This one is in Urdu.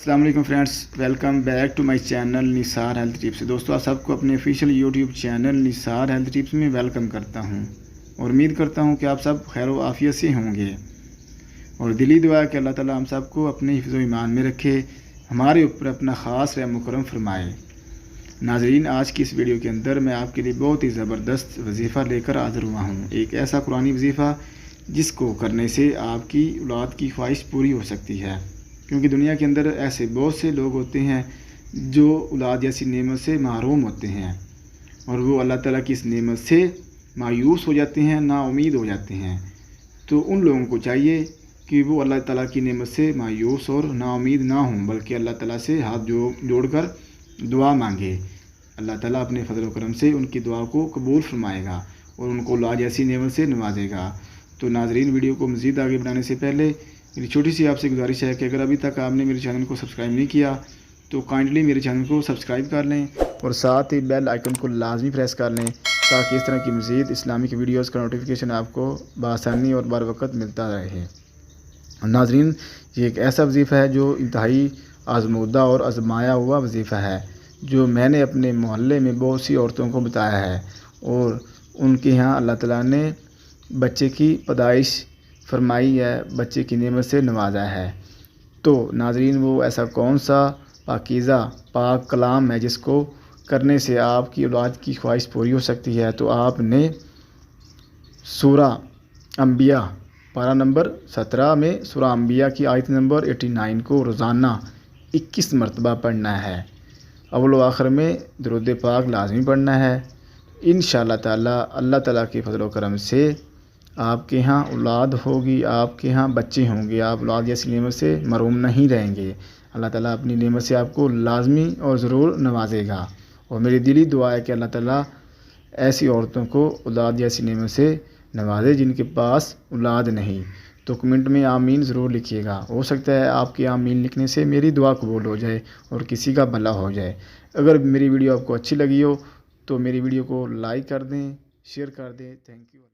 السلام علیکم friends, welcome back to my channel Nisar health tips. دوستو آپ سب کو اپنے official YouTube channel Nisar health tips میں ویلکم کرتا ہوں اور امید کرتا ہوں کہ آپ سب خیر و عافیت سے ہوں گے، اور دلی دعا ہے کہ اللہ تعالیٰ ہم سب کو اپنے حفظ و ایمان میں رکھے، ہمارے اوپر اپنا خاص رحم و کرم فرمائے۔ ناظرین، آج کی اس ویڈیو کے اندر میں آپ کے لیے بہت ہی زبردست وظیفہ لے کر حاضر ہوا ہوں، ایک ایسا قرآنی وظیفہ جس کو کرنے سے آپ کی اولاد کی خواہش پوری ہو سکتی ہے، کیونکہ دنیا کے اندر ایسے بہت سے لوگ ہوتے ہیں جو اولاد جیسی نعمت سے محروم ہوتے ہیں، اور وہ اللہ تعالیٰ کی اس نعمت سے مایوس ہو جاتے ہیں، نا امید ہو جاتے ہیں۔ تو ان لوگوں کو چاہیے کہ وہ اللہ تعالیٰ کی نعمت سے مایوس اور نا امید نہ ہوں، بلکہ اللہ تعالیٰ سے ہاتھ جوڑ کر دعا مانگے۔ اللہ تعالیٰ اپنے فضل و کرم سے ان کی دعا کو قبول فرمائے گا اور ان کو اولاد جیسی نعمت سے نوازے گا۔ تو ناظرین، ویڈیو کو مزید آگے بڑھانے سے پہلے میری چھوٹی سی آپ سے گزارش ہے کہ اگر ابھی تک آپ نے میرے چینل کو سبسکرائب نہیں کیا تو کائنڈلی میرے چینل کو سبسکرائب کر لیں اور ساتھ ہی بیل آئیکن کو لازمی پریس کر لیں تاکہ اس طرح کی مزید اسلامک ویڈیوز کا نوٹیفیکیشن آپ کو بآسانی اور بر وقت ملتا رہے۔ ناظرین، یہ ایک ایسا وظیفہ ہے جو انتہائی آزمودہ اور آزمایا ہوا وظیفہ ہے، جو میں نے اپنے محلے میں بہت سی عورتوں کو بتایا ہے، اور ان کے ہاں اللہ تعالیٰ نے بچے کی پیدائش فرمائی ہے، بچے کی نعمت سے نوازا ہے۔ تو ناظرین، وہ ایسا کون سا پاکیزہ پاک کلام ہے جس کو کرنے سے آپ کی اولاد کی خواہش پوری ہو سکتی ہے؟ تو آپ نے سورہ انبیاء پارہ نمبر 17 میں سورہ انبیاء کی آیت نمبر 89 کو روزانہ 21 مرتبہ پڑھنا ہے۔ اول و آخر میں درود پاک لازمی پڑھنا ہے۔ انشاءاللہ تعالیٰ اللہ تعالیٰ کے فضل و کرم سے آپ کے ہاں اولاد ہوگی، آپ کے ہاں بچے ہوں گے، آپ اولاد جیسی نعمت سے محروم نہیں رہیں گے۔ اللہ تعالیٰ اپنی نعمت سے آپ کو لازمی اور ضرور نوازے گا، اور میری دلی دعا ہے کہ اللہ تعالیٰ ایسی عورتوں کو اولاد جیسی نعمت سے نوازے جن کے پاس اولاد نہیں۔ تو کمنٹ میں آمین ضرور لکھیے گا، ہو سکتا ہے آپ کے آمین لکھنے سے میری دعا قبول ہو جائے اور کسی کا بھلا ہو جائے۔ اگر میری ویڈیو آپ کو اچھی لگی ہو تو میری ویڈیو کو لائک کر دیں، شیئر کر دیں۔ Thank you.